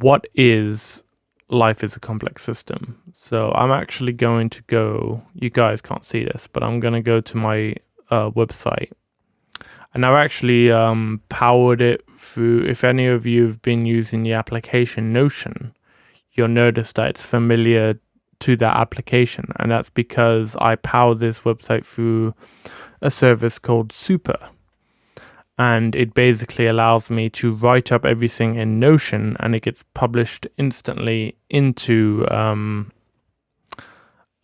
what is life is a complex system. So I'm actually going to go, you guys can't see this, but I'm going to go to my website. And I've actually powered it through, if any of you have been using the application Notion, you'll notice that it's familiar to that application. And that's because I power this website through a service called Super. And it basically allows me to write up everything in Notion, and it gets published instantly into the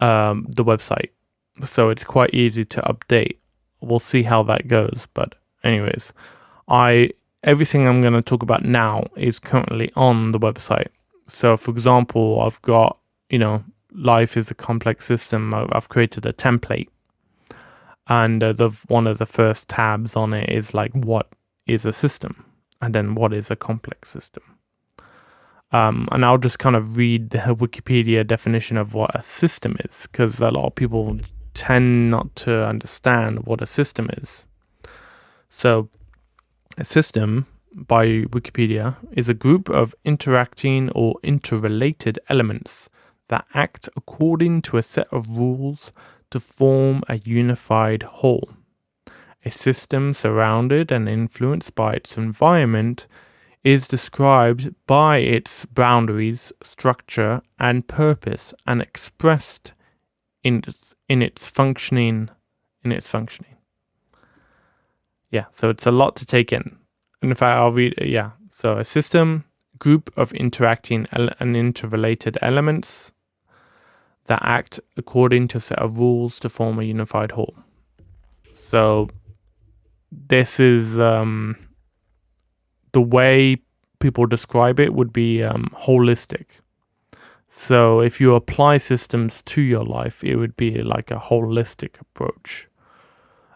website. So it's quite easy to update. We'll see how that goes. But anyways, everything I'm going to talk about now is currently on the website. So for example, I've got, life is a complex system. I've created a template. And one of the first tabs on it is like, what is a system? And then what is a complex system? And I'll just kind of read the Wikipedia definition of what a system is, because a lot of people tend not to understand what a system is. So a system, by Wikipedia, is a group of interacting or interrelated elements that act according to a set of rules to form a unified whole. A system surrounded and influenced by its environment is described by its boundaries, structure, and purpose, and expressed in its functioning. Yeah, so it's a lot to take in. And in fact, I'll read it. Yeah, so a system, group of interacting and interrelated elements that act according to a set of rules to form a unified whole. So this is the way people describe it would be holistic. So if you apply systems to your life, it would be like a holistic approach.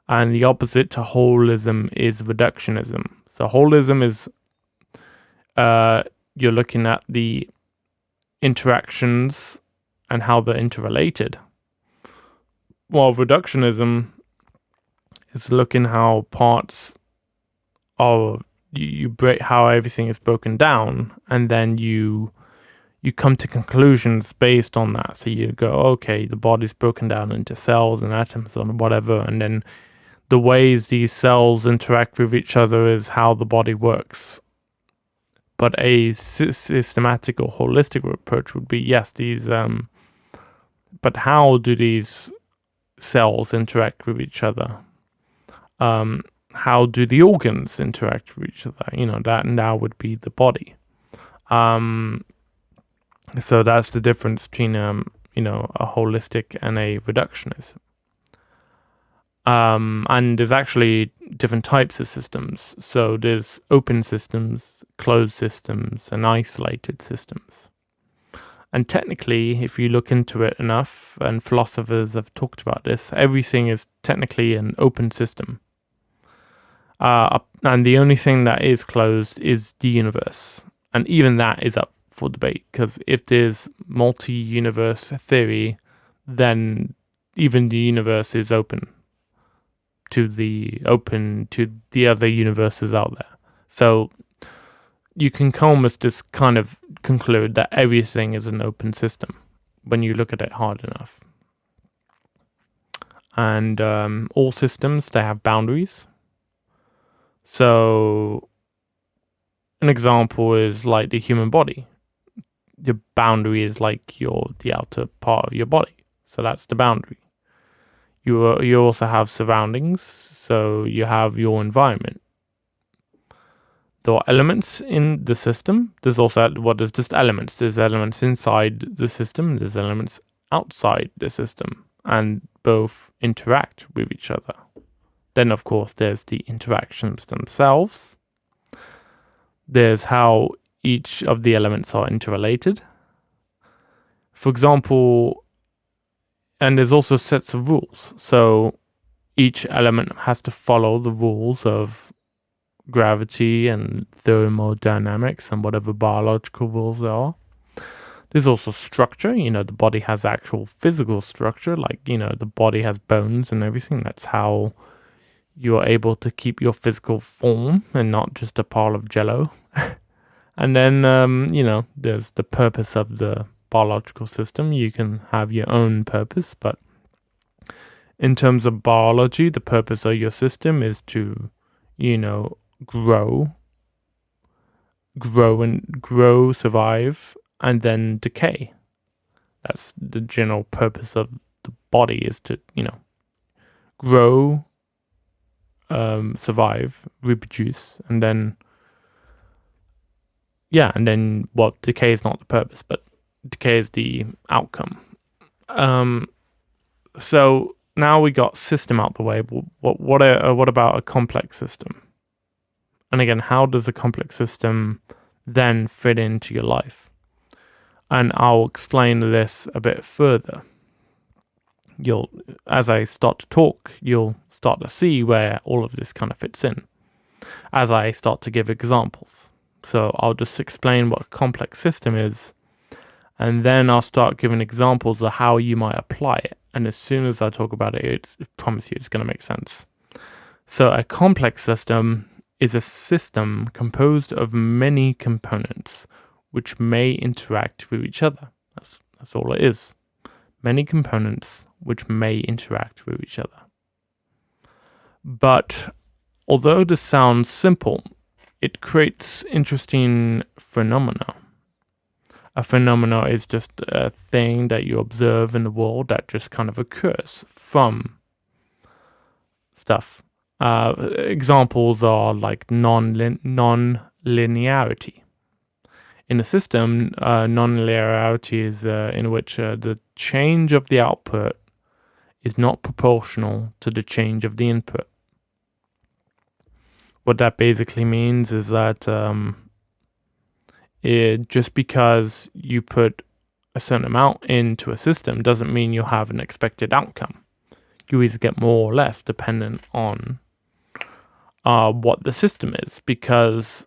And the opposite to holism is reductionism. So holism is you're looking at the interactions and how they're interrelated. While reductionism is looking how parts are, you break how everything is broken down, and then you come to conclusions based on that. So you go, okay, the body's broken down into cells and atoms and whatever, and then the ways these cells interact with each other is how the body works. But a systematic or holistic approach would be, yes, these but how do these cells interact with each other? How do the organs interact with each other? That now would be the body. So that's the difference between a holistic and a reductionism. And there's actually different types of systems. So there's open systems, closed systems, and isolated systems. And technically, if you look into it enough, and philosophers have talked about this, everything is technically an open system. And the only thing that is closed is the universe. And even that is up for debate, because if there's multi-universe theory, then even the universe is open to the other universes out there. So you can almost just kind of conclude that everything is an open system when you look at it hard enough. And all systems, they have boundaries. So an example is like the human body. The boundary is like the outer part of your body. So that's the boundary. You also have surroundings. So you have your environment. There are elements in the system. There's just elements. There's elements inside the system. There's elements outside the system. And both interact with each other. Then, of course, there's the interactions themselves. There's how each of the elements are interrelated. For example, and there's also sets of rules. So each element has to follow the rules of gravity and thermodynamics and whatever biological rules there are. There's also structure. The body has actual physical structure, like, the body has bones and everything. That's how you're able to keep your physical form and not just a pile of jello. And then, there's the purpose of the biological system. You can have your own purpose, but in terms of biology, the purpose of your system is to, grow, survive, and then decay. That's the general purpose of the body, is to, grow, survive, reproduce, and then, decay is not the purpose, but decay is the outcome. So now we got system out the way. What about a complex system? And again, how does a complex system then fit into your life? And I'll explain this a bit further. As I start to talk, you'll start to see where all of this kind of fits in, as I start to give examples. So I'll just explain what a complex system is, and then I'll start giving examples of how you might apply it. And as soon as I talk about it, I promise you it's going to make sense. So a complex system is a system composed of many components which may interact with each other. That's all it is. Many components which may interact with each other. But although this sounds simple, it creates interesting phenomena. A phenomena is just a thing that you observe in the world that just kind of occurs from stuff. Examples are like non-linearity. In a system, non-linearity is in which the change of the output is not proportional to the change of the input. What that basically means is that just because you put a certain amount into a system doesn't mean you'll have an expected outcome. You either get more or less dependent on what the system is, because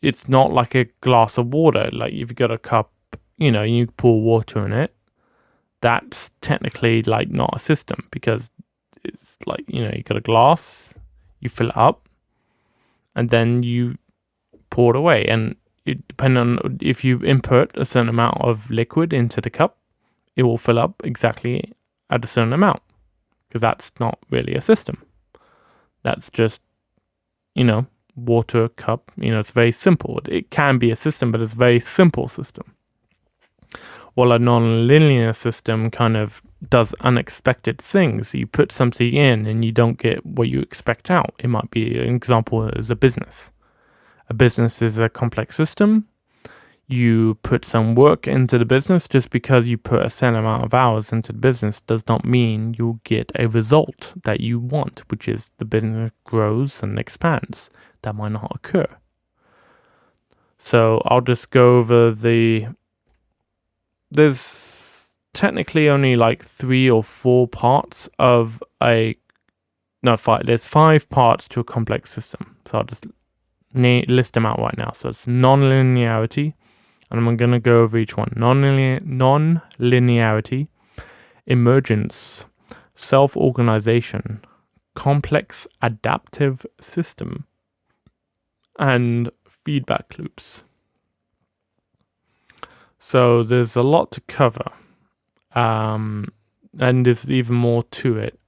it's not like a glass of water. Like if you've got a cup, you pour water in it, that's technically like not a system, because it's like, you got a glass, you fill it up, and then you pour it away. And it depending on if you input a certain amount of liquid into the cup, it will fill up exactly at a certain amount, because that's not really a system. That's just, water cup. It's very simple. It can be a system, but it's a very simple system. While a non-linear system kind of does unexpected things. You put something in and you don't get what you expect out. It might be, an example is a business. A business is a complex system. You put some work into the business. Just because you put a certain amount of hours into the business does not mean you'll get a result that you want, which is the business grows and expands. That might not occur. So I'll just go over there's technically only like 3 or 4 parts of there's 5 parts to a complex system. So I'll just list them out right now. So it's non-linearity, and I'm going to go over each one. Non-linearity, emergence, self-organization, complex adaptive system, and feedback loops. So there's a lot to cover, and there's even more to it.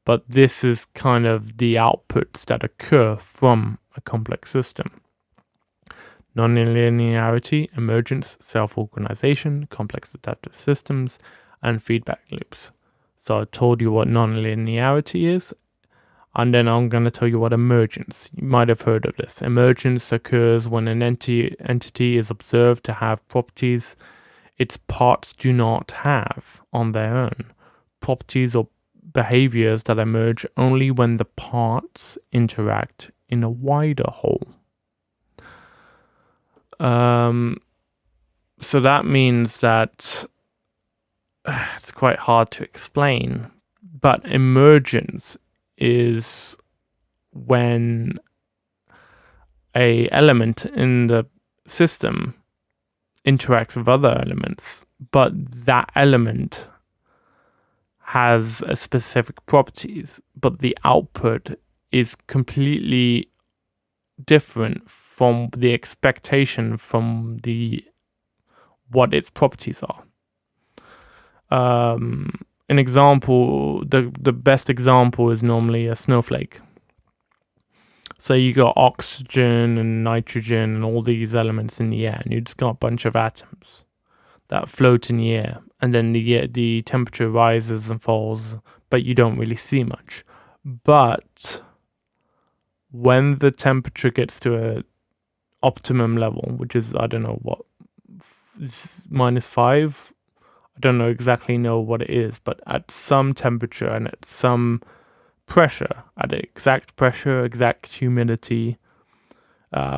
But this is kind of the outputs that occur from a complex system. Non-linearity, emergence, self-organization, complex adaptive systems, and feedback loops. So I told you what non-linearity is, and then I'm going to tell you what emergence. You might have heard of this. Emergence occurs when an entity is observed to have properties its parts do not have on their own. Properties or behaviors that emerge only when the parts interact in a wider whole. So that means that it's quite hard to explain, but emergence is when a element in the system interacts with other elements, but that element has a specific properties, but the output is completely different from the expectation from what its properties are. An example, the best example is normally a snowflake. So you got oxygen and nitrogen and all these elements in the air, and you just got a bunch of atoms that float in the air, and then the temperature rises and falls, but you don't really see much. But when the temperature gets to a optimum level, which is, I don't know what, -5, I don't know what it is, but at some temperature and at some pressure, at exact pressure, exact humidity,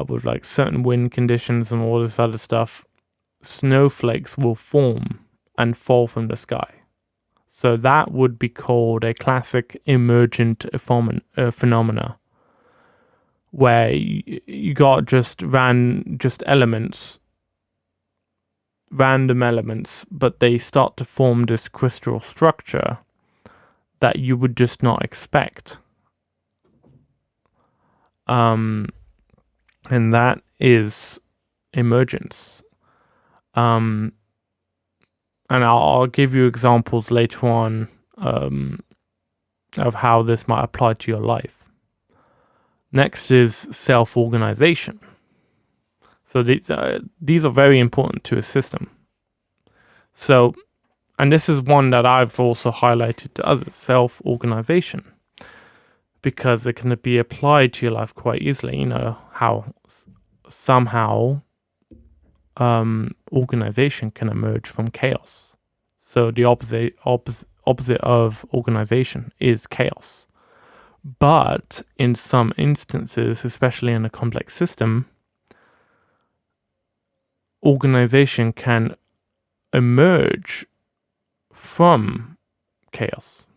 with like certain wind conditions and all this other stuff, snowflakes will form and fall from the sky. So that would be called a classic emergent phenomena, where you got just elements, random elements, but they start to form this crystal structure that you would just not expect. And that is emergence. And I'll give you examples later on of how this might apply to your life. Next is self-organization. So these are very important to a system. So, and this is one that I've also highlighted to others, self-organization, because it can be applied to your life quite easily. You know, how somehow organization can emerge from chaos. So the opposite of organization is chaos. But in some instances, especially in a complex system, organization can emerge from chaos.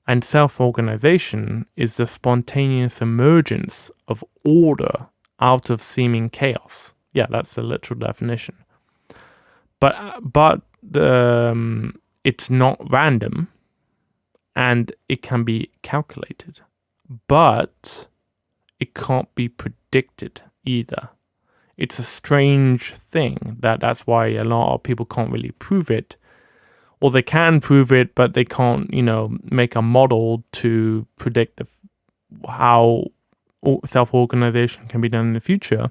And self-organization is the spontaneous emergence of order out of seeming chaos. Yeah, that's the literal definition. But it's not random, and it can be calculated, but it can't be predicted either. It's a strange thing that's why a lot of people can't really prove it, or they can prove it, but they can't, make a model to predict how self-organization can be done in the future.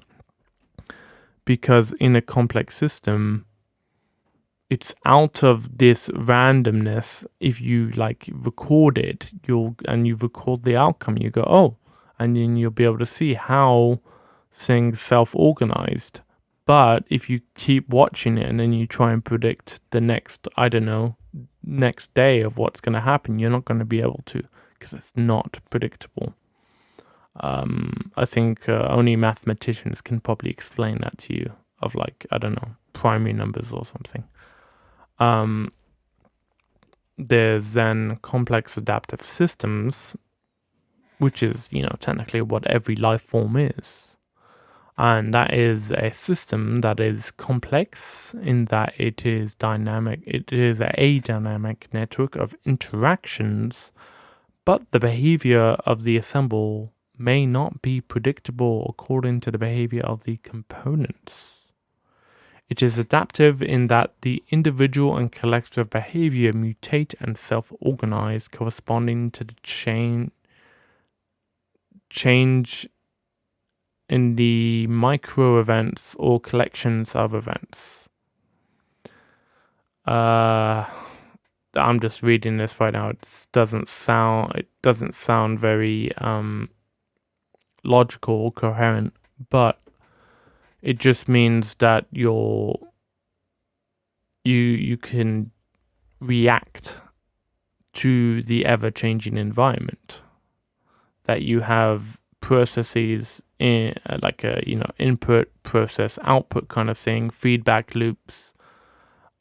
Because in a complex system, it's out of this randomness. If you record it, you record the outcome, you go, oh, and then you'll be able to see how things self-organized. But if you keep watching it and then you try and predict the next day of what's going to happen, you're not going to be able to, because it's not predictable. I think only mathematicians can probably explain that to you, of primary numbers or something. There's then complex adaptive systems, which is, technically what every life form is. And that is a system that is complex in that it is dynamic. It is a dynamic network of interactions, but the behavior of the assemble may not be predictable according to the behavior of the components. It is adaptive in that the individual and collective behavior mutate and self-organize corresponding to the change in the micro events or collections of events. I'm just reading this right now. It doesn't sound very logical or coherent, but it just means that you can react to the ever-changing environment. That you have processes in input, process, output kind of thing, feedback loops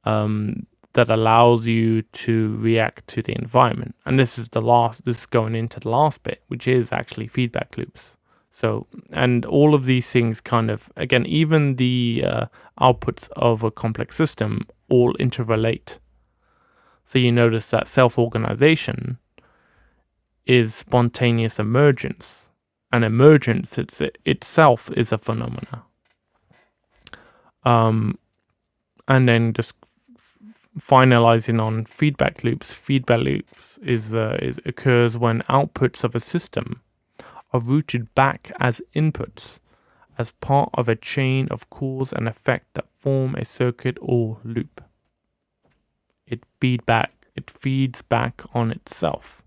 that allows you to react to the environment. And this is going into the last bit, which is actually feedback loops. So, and all of these things kind of, again, even the outputs of a complex system all interrelate. So you notice that self-organization is spontaneous emergence. and emergence itself is a phenomena. And then just finalizing on feedback loops. Feedback loops occurs when outputs of a system are routed back as inputs, as part of a chain of cause and effect that form a circuit or loop. It feeds back on itself.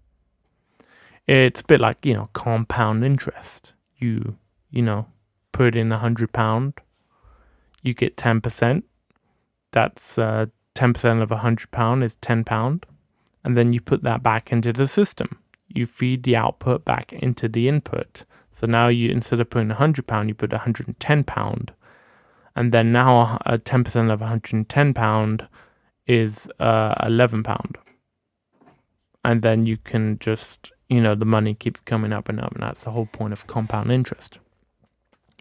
It's a bit like, compound interest. You put in £100, you get 10%. That's 10% of £100 is £10, and then you put that back into the system. You feed the output back into the input. So now you, instead of putting £100, you put £110, and then now 10% of £110 is £11, and then you can just, the money keeps coming up and up, and that's the whole point of compound interest.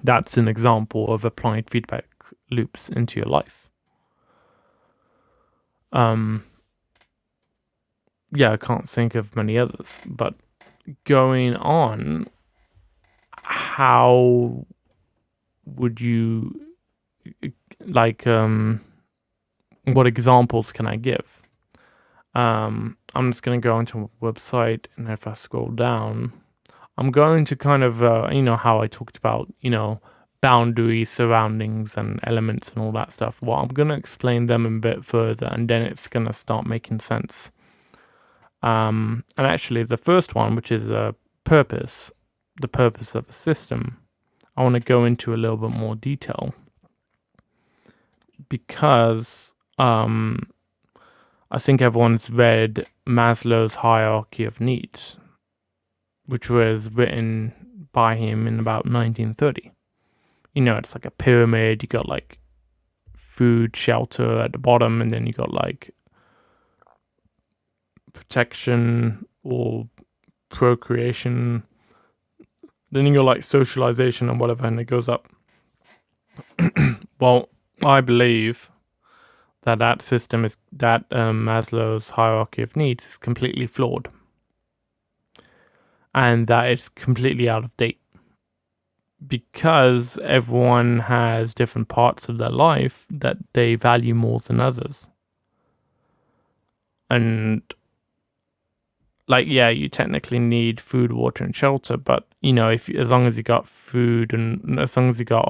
That's an example of applying feedback loops into your life. I can't think of many others, but going on, how would you, what examples can I give? I'm just going to go into a website, and if I scroll down, I'm going to kind of, how I talked about, boundaries, surroundings, and elements and all that stuff. Well, I'm going to explain them a bit further, and then it's going to start making sense. And actually, the first one, which is the purpose of a system, I want to go into a little bit more detail, because I think everyone's read Maslow's hierarchy of needs, which was written by him in about 1930. It's like a pyramid. You got like food, shelter at the bottom, and then you got like protection or procreation. Then you got like socialization and whatever, and it goes up. Well, I believe that system is that Maslow's hierarchy of needs is completely flawed, and that it's completely out of date, because everyone has different parts of their life that they value more than others. And you technically need food, water, and shelter, but as long as you got food, and as long as you got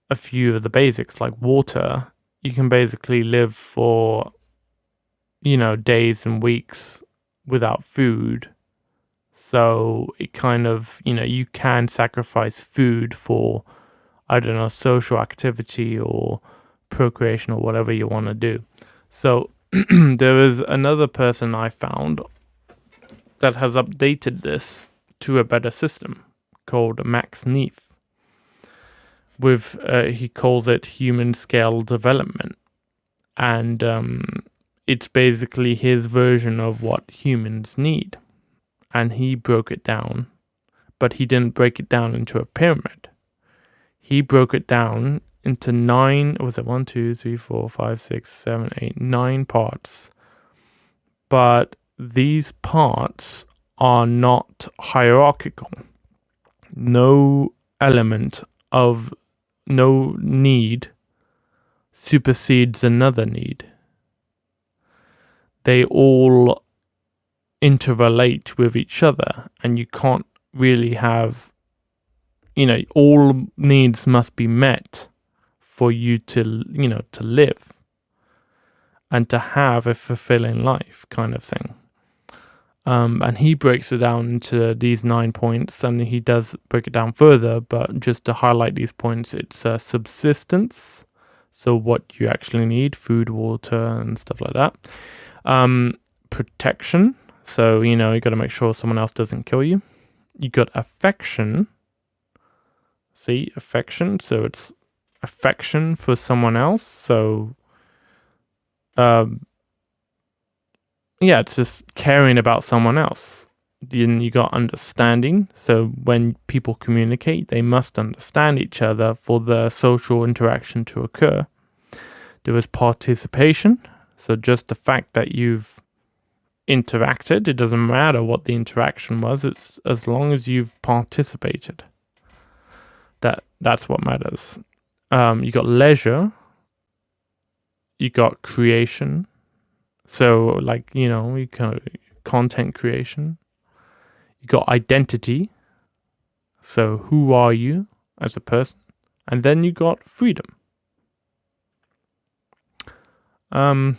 a few of the basics like water, you can basically live for days and weeks without food. So it kind of, you can sacrifice food for, social activity or procreation or whatever you want to do. So there is another person I found that has updated this to a better system, called Max Neef. He calls it human scale development. And it's basically his version of what humans need. And he broke it down, but he didn't break it down into a pyramid. He broke it down into 9 parts. But these parts are not hierarchical. No element of no need supersedes another need. They all interrelate with each other, and you can't really have, all needs must be met for you to live and to have a fulfilling life, kind of thing. And he breaks it down into these 9 points, and he does break it down further, but just to highlight these points, it's subsistence, so what you actually need, food, water, and stuff like that. Protection, so you got to make sure someone else doesn't kill you. You got affection. See, affection, so it's affection for someone else. So it's just caring about someone else. Then you got understanding, so when people communicate, they must understand each other for the social interaction to occur. There is participation, so just the fact that you've interacted. It doesn't matter what the interaction was. It's as long as you've participated. That's what matters. You got leisure. You got creation. So like, you kind of content creation. You got identity. So who are you as a person? And then you got freedom. And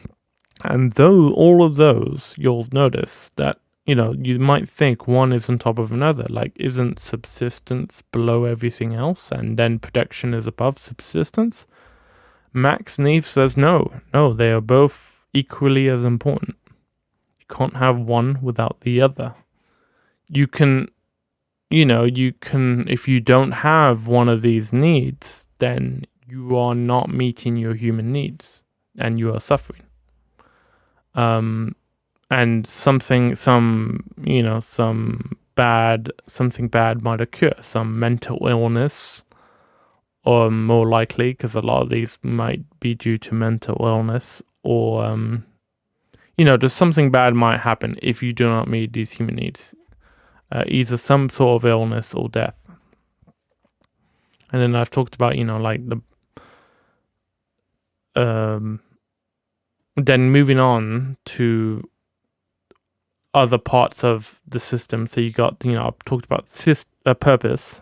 though all of those, you'll notice that, you might think one is on top of another. Like, isn't subsistence below everything else and then production is above subsistence? Max Neef says no, they are both equally as important. You can't have one without the other. You can, if you don't have one of these needs, then you are not meeting your human needs and you are suffering. And something bad might occur, some mental illness, or more likely, because a lot of these might be due to mental illness, or there's something bad might happen if you do not meet these human needs, either some sort of illness or death. And then I've talked about like the then moving on to other parts of the system. So you got, I've talked about purpose,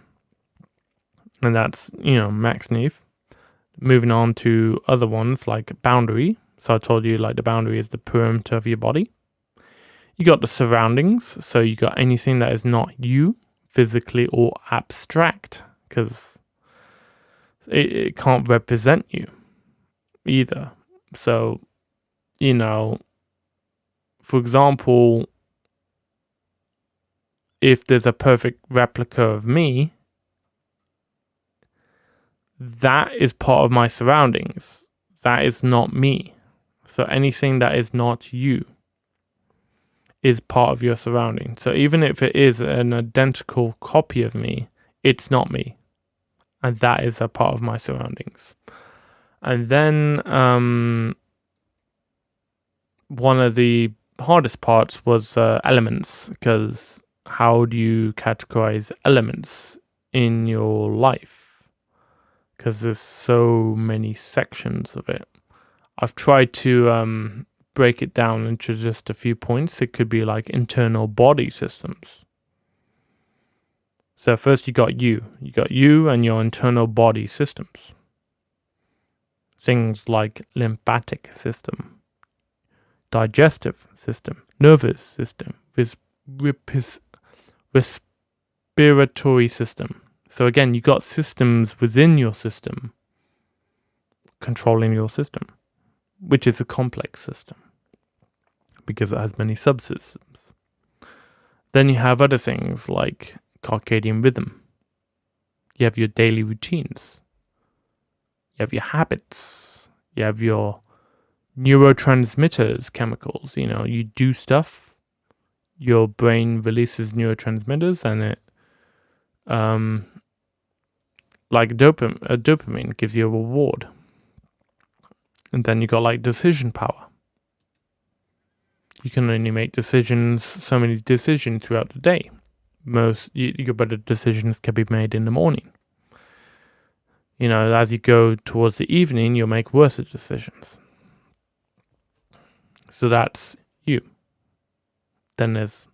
and that's, Max Neef. Moving on to other ones like boundary. So I told you, like, the boundary is the perimeter of your body. You got the surroundings. So you got anything that is not you, physically or abstract, because it can't represent you either. So, for example, if there's a perfect replica of me, that is part of my surroundings. That is not me. So anything that is not you is part of your surrounding. So even if it is an identical copy of me, it's not me. And that is a part of my surroundings. And then one of the hardest parts was elements, because how do you categorize elements in your life? Because there's so many sections of it. I've tried to break it down into just a few points. It could be like internal body systems. So first you got you and your internal body systems. Things like lymphatic system, digestive system, nervous system, respiratory system. So again, you got systems within your system controlling your system, which is a complex system because it has many subsystems. Then you have other things like circadian rhythm. You have your daily routines. You have your habits. You have your neurotransmitters, chemicals. You do stuff, your brain releases neurotransmitters, and it like dopamine gives you a reward. And then you got like decision power. You can only make so many decisions throughout the day. Your better decisions can be made in the morning. As you go towards the evening, you'll make worse decisions. So that's you. Then there's,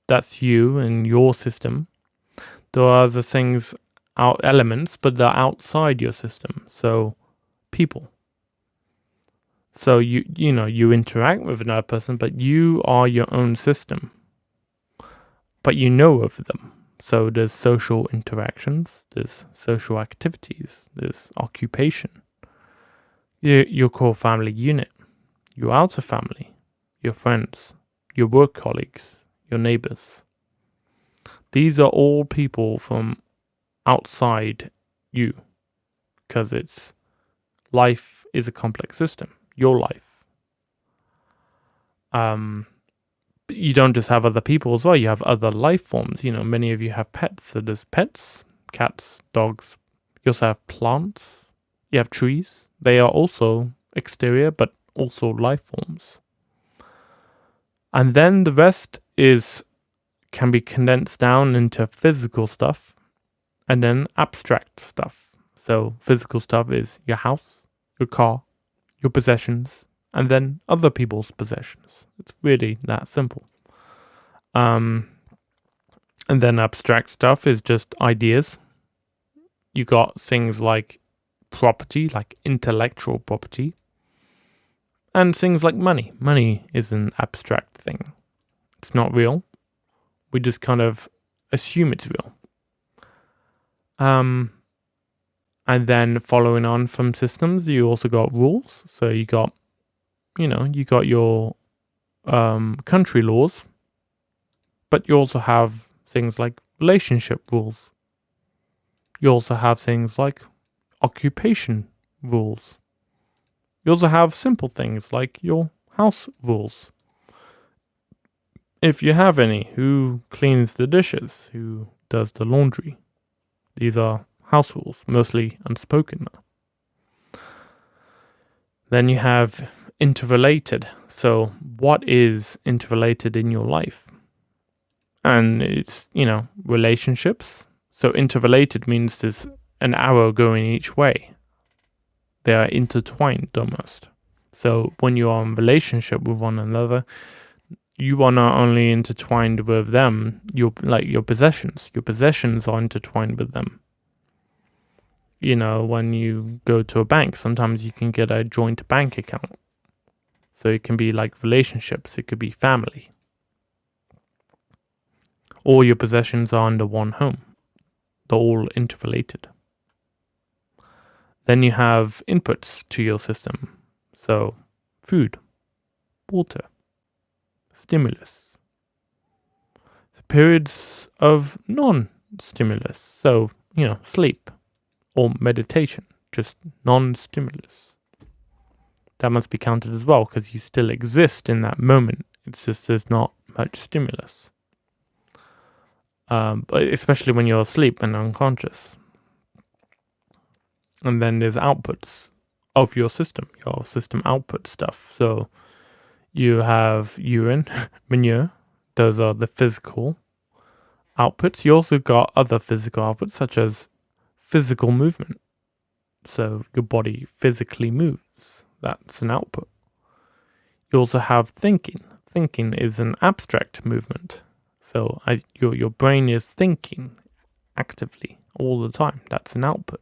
that's you and your system. There are other things, elements, but they're outside your system. So people. So you interact with another person, but you are your own system. But you know of them. So there's social interactions, there's social activities, there's occupation, your core family unit, your outer family, your friends, your work colleagues, your neighbors. These are all people from outside you, because life is a complex system. Your life. You don't just have other people as well. You have other life forms. Many of you have pets. So there's pets, cats, dogs. You also have plants. You have trees. They are also exterior, but also life forms. And then the rest can be condensed down into physical stuff and then abstract stuff. So physical stuff is your house, your car, your possessions, and then other people's possessions. It's really that simple. And then abstract stuff is just ideas. You got things like property, like intellectual property, and things like money. Money is an abstract thing. It's not real. We just kind of assume it's real. And then following on from systems, you also got rules. So you got your country laws, but you also have things like relationship rules. You also have things like occupation rules. You also have simple things like your house rules. If you have any, who cleans the dishes, who does the laundry. These are house rules, mostly unspoken. Then you have interrelated. So what is interrelated in your life? And it's, relationships. So interrelated means there's an arrow going each way. They are intertwined almost. So when you are in relationship with one another, you are not only intertwined with them, your possessions. Your possessions are intertwined with them. When you go to a bank, sometimes you can get a joint bank account. So it can be like relationships, it could be family. All your possessions are under one home. They're all interrelated. Then you have inputs to your system. So food, water, stimulus. Periods of non-stimulus. So, sleep or meditation, just non-stimulus. That must be counted as well because you still exist in that moment. It's just there's not much stimulus. But especially when you're asleep and unconscious. And then there's outputs of your system output stuff. So you have urine, manure. Those are the physical outputs. You also got other physical outputs such as physical movement. So your body physically moves. That's an output. You also have thinking. Thinking is an abstract movement. So your brain is thinking actively all the time. That's an output.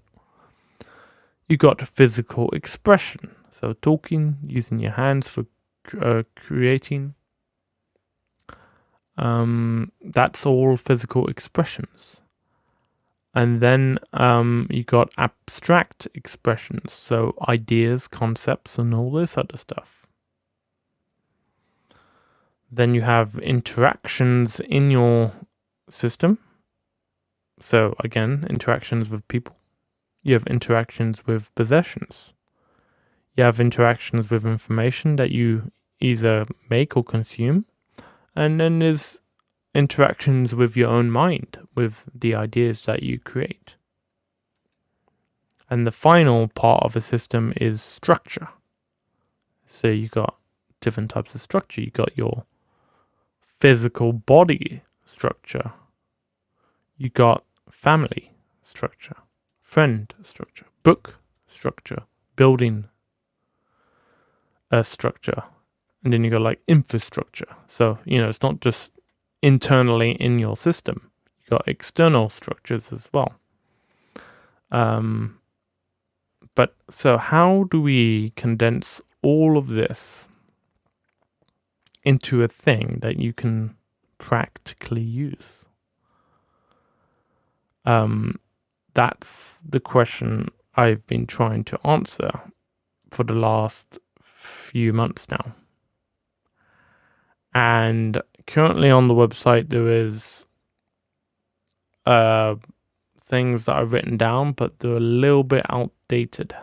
You got physical expression. So talking, using your hands for creating. That's all physical expressions. And then you got abstract expressions. So ideas, concepts, and all this other stuff. Then you have interactions in your system. So again, interactions with people. You have interactions with possessions. You have interactions with information that you either make or consume. And then there's interactions with your own mind, with the ideas that you create. And the final part of a system is structure. So you got different types of structure. You got your physical body structure. You got family structure, friend structure, book structure, building structure, and then you got like infrastructure. So it's not just internally in your system. You got external structures as well. But so how do we condense all of this into a thing that you can practically use? That's the question I've been trying to answer for the last few months now. And currently on the website there is things that I've written down, but they're a little bit outdated.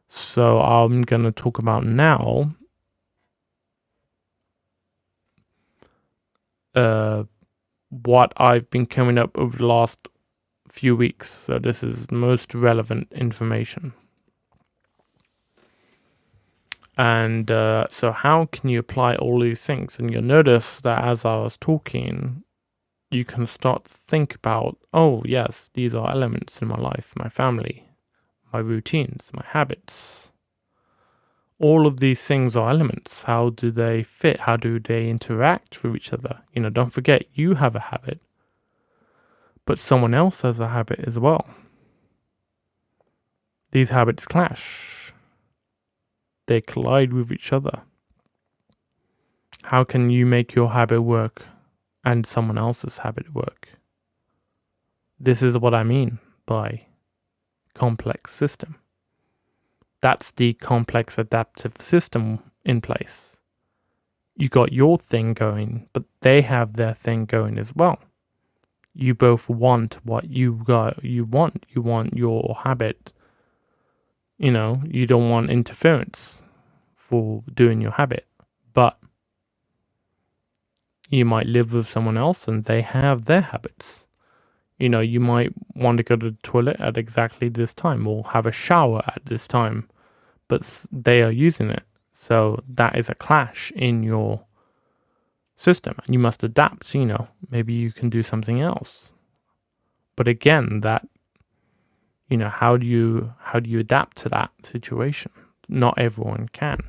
So I'm going to talk about now what I've been coming up over the last few weeks. So this is most relevant information. And so how can you apply all these things? And you'll notice that as I was talking, you can start to think about, oh, yes, these are elements in my life, my family, my routines, my habits. All of these things are elements. How do they fit? How do they interact with each other? Don't forget, you have a habit, but someone else has a habit as well. These habits clash. They collide with each other. How can you make your habit work and someone else's habit work? This is what I mean by complex system. That's the complex adaptive system in place. You got your thing going, but they have their thing going as well. You both want what you want. You want your habit. You don't want interference for doing your habit, but you might live with someone else and they have their habits. You might want to go to the toilet at exactly this time or have a shower at this time, but they are using it. So that is a clash in your system and you must adapt. Maybe you can do something else. But again, that, how do you adapt to that situation? Not everyone can.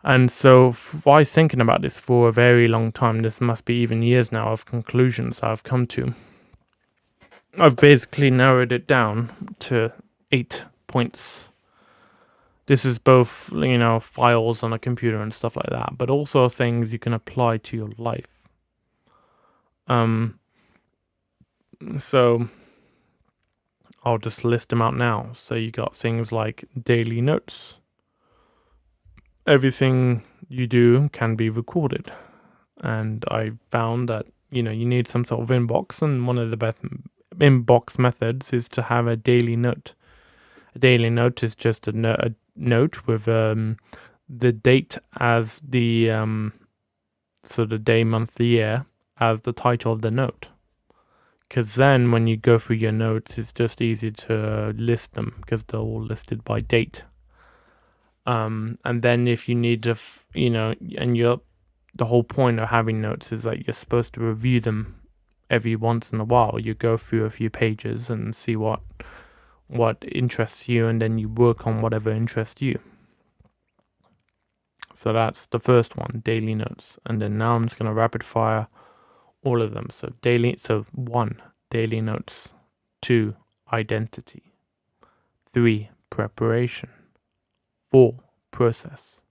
And so I was thinking about this for a very long time. This must be even years now of conclusions I've come to. I've basically narrowed it down to 8 points. This is both, files on a computer and stuff like that, but also things you can apply to your life. So I'll just list them out now. So you got things like daily notes. Everything you do can be recorded. And I found that, you need some sort of inbox, and one of the best inbox methods is to have a daily note. A daily note is just a note with the date as the the day, month, the year as the title of the note. Because then when you go through your notes, it's just easy to list them because they're all listed by date. And then if you need to, the whole point of having notes is that you're supposed to review them every once in a while. You go through a few pages and see what interests you, and then you work on whatever interests you. So that's the first one, daily notes. And then now I'm just going to rapid fire all of them. So 1, daily notes. 2, identity. 3, preparation. 4, process.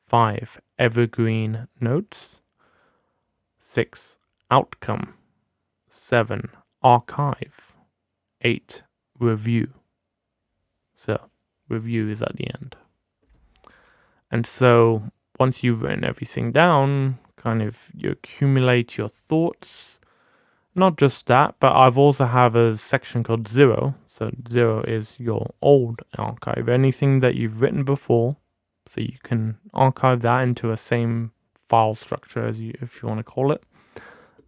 5, evergreen notes. 6, outcome. 7, archive. 8, review. So review is at the end. And so once you've written everything down, kind of you accumulate your thoughts. Not just that, but I've also have a section called 0. So 0 is your old archive, anything that you've written before. So you can archive that into a same file structure if you want to call it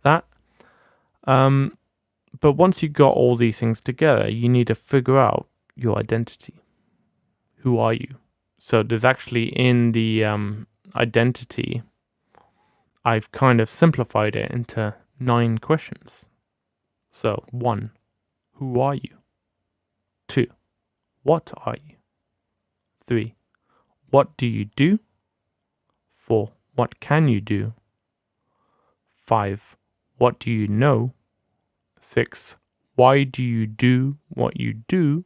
that. But once you got all these things together, you need to figure out your identity. Who are you? So there's actually in the identity, I've kind of simplified it into 9 questions. So 1, who are you? 2, what are you? 3, what do you do? 4, what can you do? 5, what do you know? 6, why do you do what you do?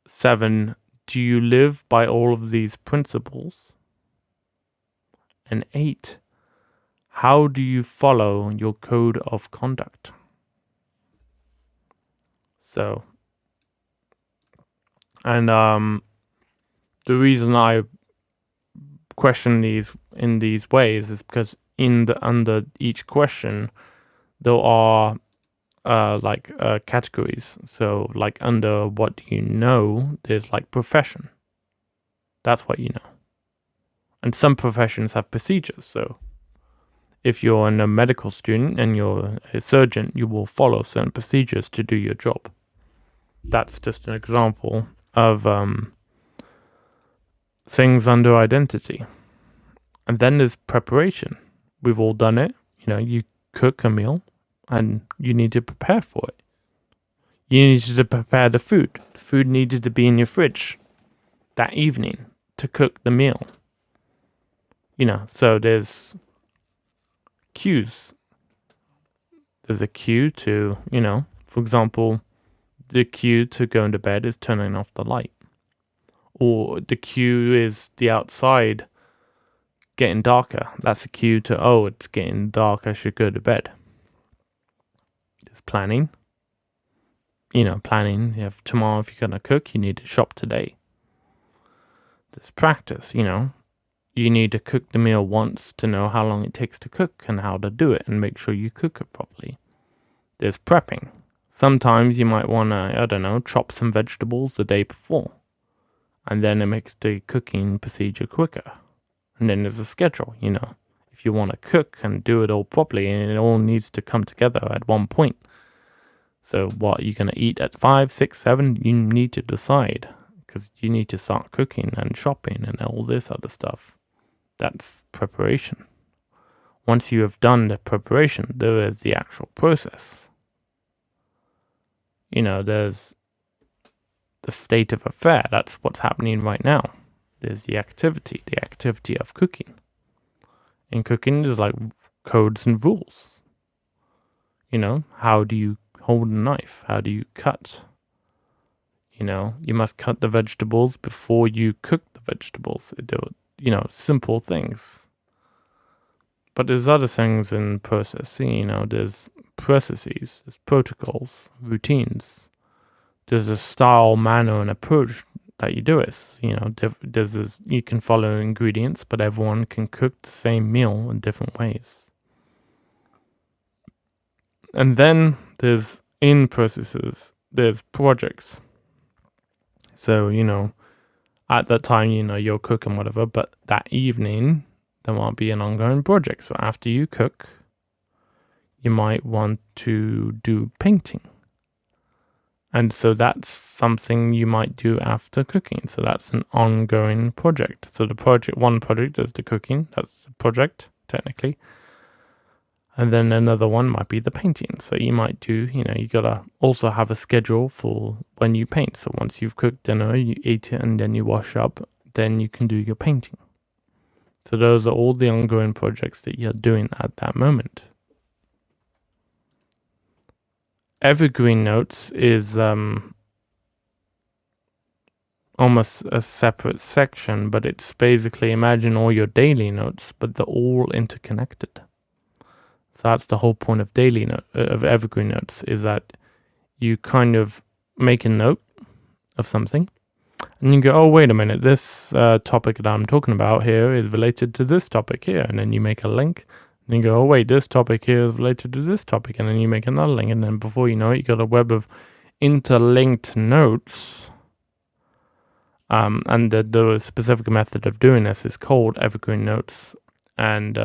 7, do you live by all of these principles? And 8, how do you follow your code of conduct? So, and the reason I question these in these ways is because under each question there are categories. So like under what do you know, there's like profession. That's what you know. And some professions have procedures. So if you're a medical student and you're a surgeon, you will follow certain procedures to do your job. That's just an example of things under identity. And then there's preparation. We've all done it. You cook a meal and you need to prepare for it. You needed to prepare the food. The food needed to be in your fridge that evening to cook the meal. So there's cues. There's a cue to, for example, the cue to go into bed is turning off the light. Or the cue is the outside getting darker. That's a cue to, it's getting dark, I should go to bed. There's planning. Planning. You have tomorrow, if you're going to cook, you need to shop today. There's practice, You need to cook the meal once to know how long it takes to cook and how to do it and make sure you cook it properly. There's prepping. Sometimes you might want to, chop some vegetables the day before. And then it makes the cooking procedure quicker. And then there's a schedule, If you want to cook and do it all properly, and it all needs to come together at one point. So what you're going to eat at 5, 6, 7, you need to decide. Because you need to start cooking and shopping and all this other stuff. That's preparation. Once you have done the preparation, there is the actual process. There's the state of affair. That's what's happening right now. There's the activity of cooking. In cooking, there's like codes and rules. How do you hold a knife? How do you cut? You must cut the vegetables before you cook the vegetables. Simple things. But there's other things in processing, there's processes, there's protocols, routines. There's a style, manner, and approach that you do it. You can follow ingredients, but everyone can cook the same meal in different ways. And then there's in processes, there's projects. So, at that time, you're cooking whatever, but that evening, there might be an ongoing project. So after you cook, you might want to do painting. And so that's something you might do after cooking. So that's an ongoing project. So one project is the cooking. That's the project, technically. And then another one might be the painting. So you might do, you gotta also have a schedule for when you paint. So once you've cooked dinner, you eat it, and then you wash up, then you can do your painting. So those are all the ongoing projects that you're doing at that moment. Evergreen notes is almost a separate section, but it's basically, imagine all your daily notes, but they're all interconnected. So that's the whole point of of evergreen notes, is that you kind of make a note of something, and you go, oh, wait a minute, this topic that I'm talking about here is related to this topic here, and then you make a link, and you go, oh, wait, this topic here is related to this topic, and then you make another link, and then before you know it, you got a web of interlinked notes. And the specific method of doing this is called evergreen notes, and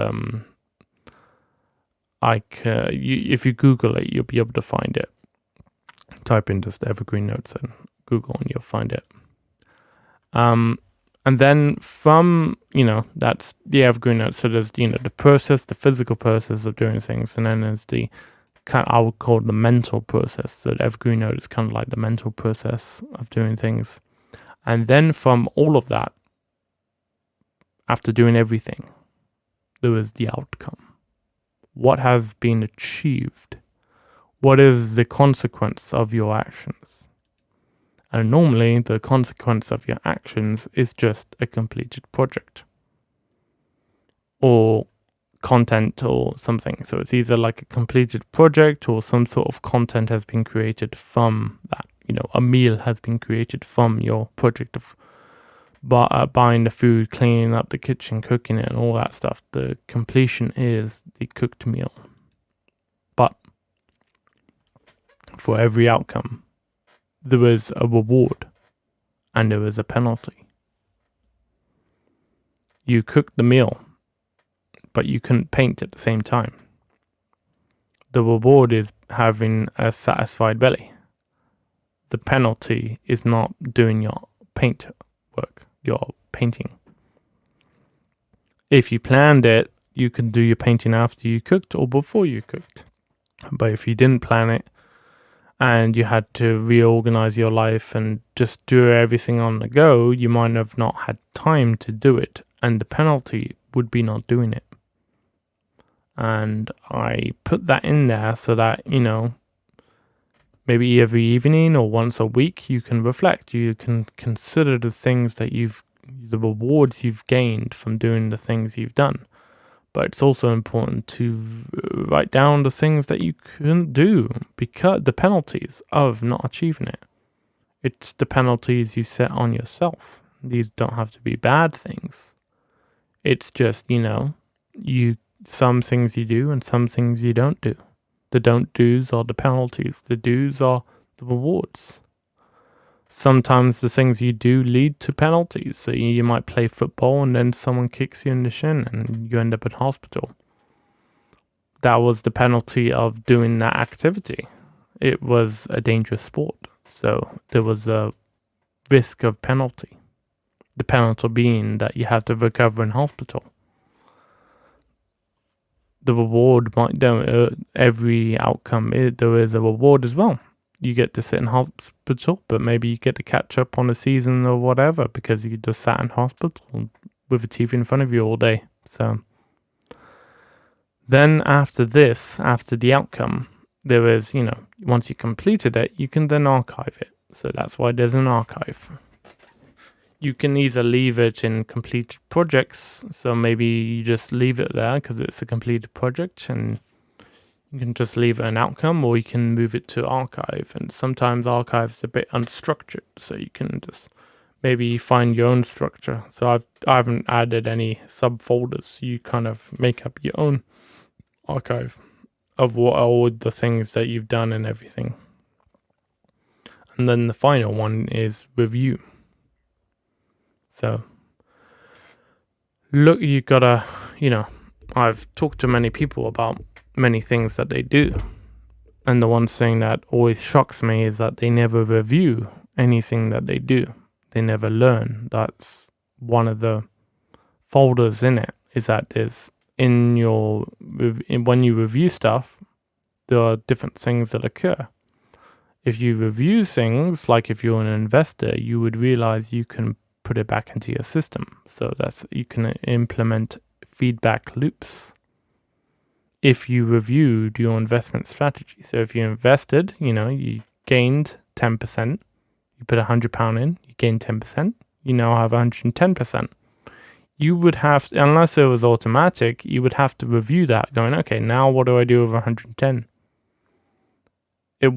if you Google it, you'll be able to find it. Type in just evergreen notes in Google and you'll find it. And then from, that's the evergreen notes. So there's, the process, the physical process of doing things. And then there's I would call it the mental process. So the evergreen note is kind of like the mental process of doing things. And then from all of that, after doing everything, there is the outcome. What has been achieved? What is the consequence of your actions? And normally, the consequence of your actions is just a completed project or content or something. So it's either like a completed project or some sort of content has been created from that. A meal has been created from your project of buying the food, cleaning up the kitchen, cooking it, and all that stuff. The completion is the cooked meal. But for every outcome, there is a reward and there is a penalty. You cooked the meal, but you couldn't paint at the same time. The reward is having a satisfied belly. The penalty is not doing your paint work, your painting. If you planned it, you can do your painting after you cooked or before you cooked. But if you didn't plan it and you had to reorganize your life and just do everything on the go, you might have not had time to do it. And the penalty would be not doing it. And I put that in there so that, maybe every evening or once a week, you can reflect. You can consider the things that the rewards you've gained from doing the things you've done. But it's also important to write down the things that you couldn't do, because the penalties of not achieving it. It's the penalties you set on yourself. These don't have to be bad things. It's just, some things you do and some things you don't do. The don't do's are the penalties. The do's are the rewards. Sometimes the things you do lead to penalties. So you might play football and then someone kicks you in the shin and you end up in hospital. That was the penalty of doing that activity. It was a dangerous sport. So there was a risk of penalty. The penalty being that you have to recover in hospital. The reward every outcome, there is a reward as well. You get to sit in hospital, but maybe you get to catch up on a season or whatever because you just sat in hospital with a TV in front of you all day. So then after the outcome, there is, once you completed it, you can then archive it. So that's why there's an archive. You can either leave it in completed projects, so maybe you just leave it there because it's a completed project and you can just leave it an outcome, or you can move it to archive. And sometimes archive's a bit unstructured, so you can just maybe find your own structure. So I haven't added any subfolders. You kind of make up your own archive of what are all the things that you've done and everything. And then the final one is review. So, look, you gotta, I've talked to many people about many things that they do. And the one thing that always shocks me is that they never review anything that they do. They never learn. That's one of the folders in it, is that there's when you review stuff, there are different things that occur. If you review things, like if you're an investor, you would realize you can put it back into your system. So you can implement feedback loops. If you reviewed your investment strategy. So if you invested, you gained 10%, you put £100 in, you gained 10%, you now have 110%. You would have to, unless it was automatic, you would have to review that going, okay, now what do I do with 110? You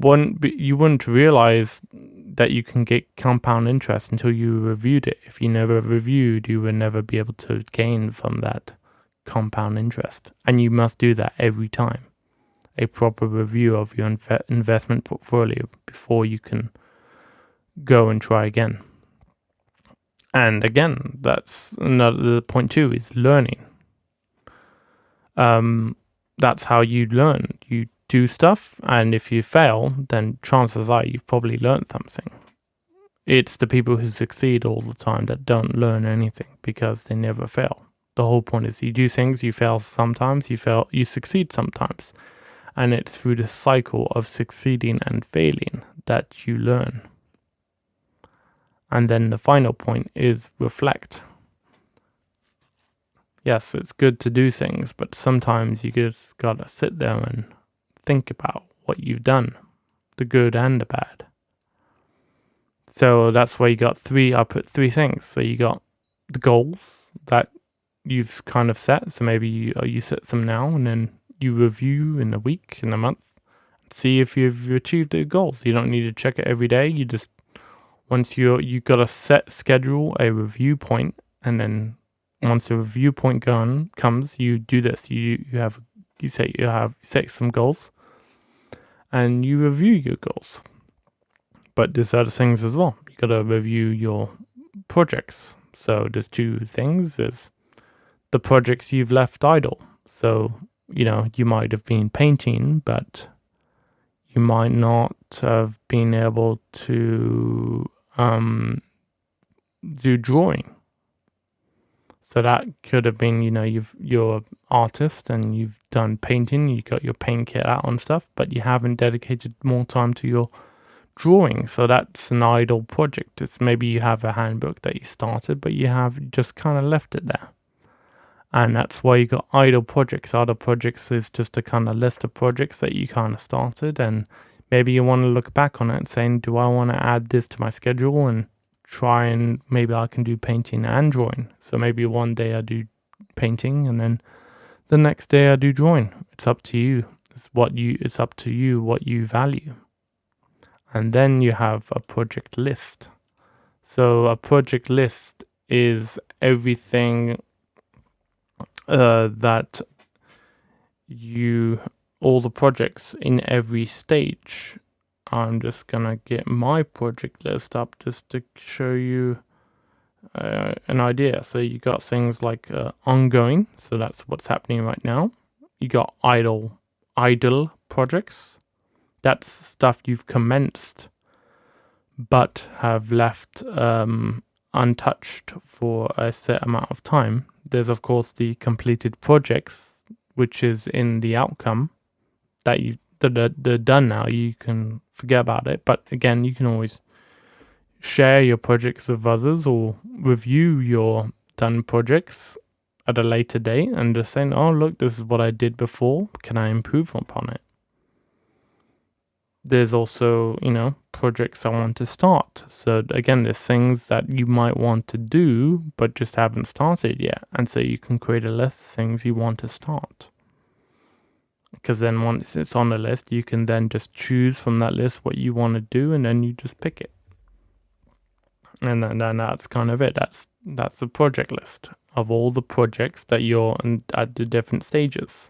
wouldn't realize that you can get compound interest until you reviewed it. If you never reviewed, you would never be able to gain from that compound interest. And you must do that every time. A proper review of your investment portfolio before you can go and try again. And again, that's another point too, is learning. That's how you learn. You do stuff, and if you fail, then chances are you've probably learned something. It's the people who succeed all the time that don't learn anything because they never fail. The whole point is you do things, you fail sometimes, you succeed sometimes. And it's through the cycle of succeeding and failing that you learn. And then the final point is reflect. Yes, it's good to do things, but sometimes you just gotta sit there and think about what you've done, the good and the bad. So that's why I put three things. So you got the goals that you've kind of set. So maybe you set some now, and then you review in a week, in a month, see if you've achieved the goals. You don't need to check it every day. You just, once you got to schedule a review point, and then once the review point comes, you do this. You set some goals, and you review your goals. But there's other things as well. You got to review your projects. So there's two things. There's the projects you've left idle. So, you might have been painting, but you might not have been able to do drawing. So that could have been, you're an artist and you've done painting, you got your paint kit out and stuff, but you haven't dedicated more time to your drawing. So that's an idle project. It's maybe you have a handbook that you started, but you have just kind of left it there. And that's why you got idle projects. Idle projects is just a kind of list of projects that you kind of started, and maybe you want to look back on it and saying, do I want to add this to my schedule and try and maybe I can do painting and drawing. So maybe one day I do painting and then the next day I do drawing. It's up to you. It's up to you what you value. And then you have a project list. So a project list is everything that all the projects in every stage. I'm just gonna get my project list up just to show you an idea. So you got things like ongoing, so that's what's happening right now. You got idle projects. That's stuff you've commenced but have left untouched for a set amount of time. There's of course the completed projects, which is in the outcome that they're done now. You can forget about it, but again, you can always share your projects with others or review your done projects at a later date and just saying, oh look, this is what I did before, can I improve upon it? There's also, projects I want to start. So again, there's things that you might want to do but just haven't started yet, and so you can create a list of things you want to start. Because then once it's on the list, you can then just choose from that list what you want to do, and then you just pick it. And then that's kind of it. That's the project list of all the projects that you're at the different stages,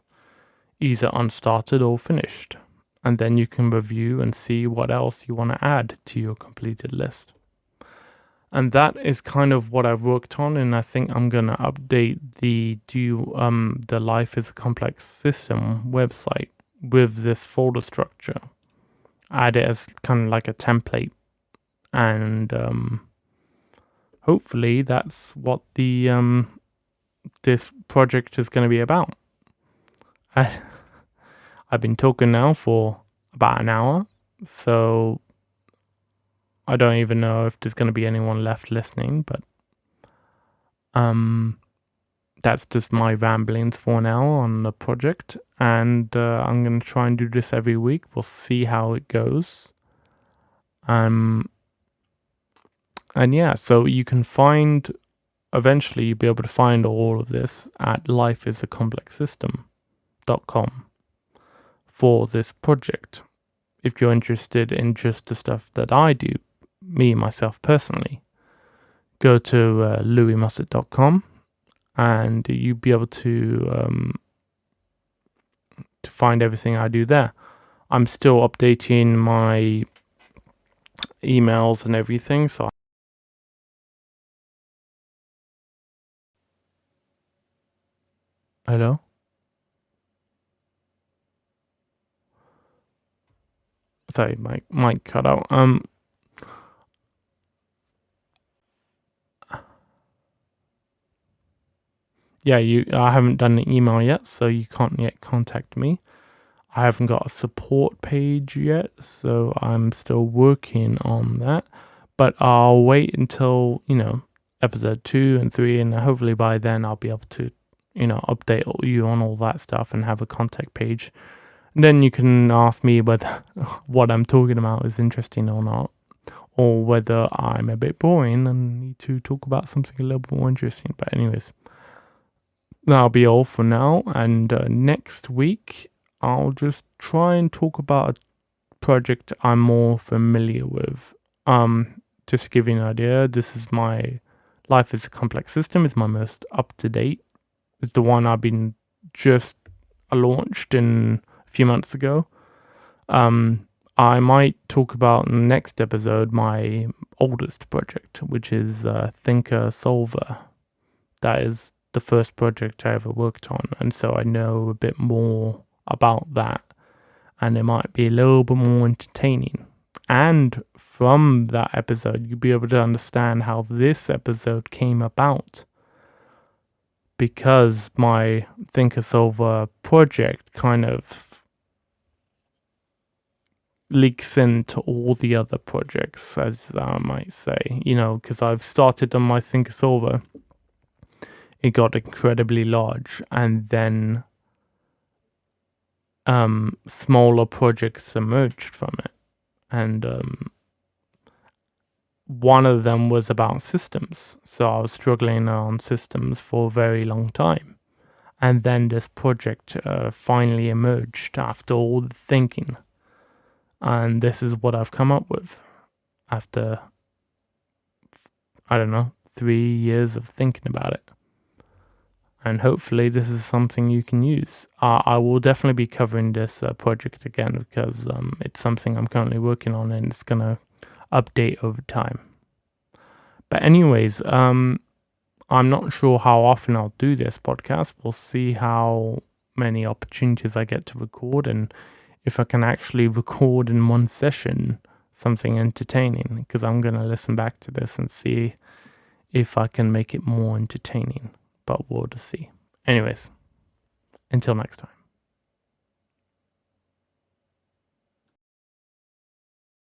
either unstarted or finished. And then you can review and see what else you want to add to your completed list. And that is kind of what I've worked on, and I think I'm gonna update the Life is a Complex System website with this folder structure. Add it as kind of like a template, and hopefully that's what the this project is going to be about. I've been talking now for about an hour, so I don't even know if there's going to be anyone left listening, but that's just my ramblings for now on the project, and I'm going to try and do this every week. We'll see how it goes. And yeah, so you can eventually you'll be able to find all of this at lifeisacomplexsystem.com for this project. If you're interested in just the stuff that I do, myself personally, go to louismussett.com and you'll be able to find everything I do there. I'm still updating my emails and everything, so hello? Sorry, my mic cut out. Yeah, I haven't done the email yet, so you can't yet contact me. I haven't got a support page yet, so I'm still working on that. But I'll wait until, episode 2 and 3, and hopefully by then I'll be able to, update you on all that stuff and have a contact page. And then you can ask me whether what I'm talking about is interesting or not, or whether I'm a bit boring and need to talk about something a little bit more interesting. But anyways, that'll be all for now, and next week I'll just try and talk about a project I'm more familiar with. Just to give you an idea, this is my Life is a Complex System, is my most up-to-date. It's the one I've been just launched in a few months ago. I might talk about in the next episode my oldest project, which is Thinker Solver. That is the first project I ever worked on, and so I know a bit more about that, and it might be a little bit more entertaining. And from that episode, you'll be able to understand how this episode came about. because my Thinkosolver project kind of leaks into all the other projects, as I might say, because I've started on my Thinkosolver. It got incredibly large, and then smaller projects emerged from it. And one of them was about systems. So I was struggling on systems for a very long time. And then this project finally emerged after all the thinking. And this is what I've come up with after, 3 years of thinking about it. And hopefully this is something you can use. I will definitely be covering this project again because it's something I'm currently working on, and it's going to update over time. But anyways, I'm not sure how often I'll do this podcast. We'll see how many opportunities I get to record, and if I can actually record in one session something entertaining, because I'm going to listen back to this and see if I can make it more entertaining. But we'll just see. Anyways, until next time.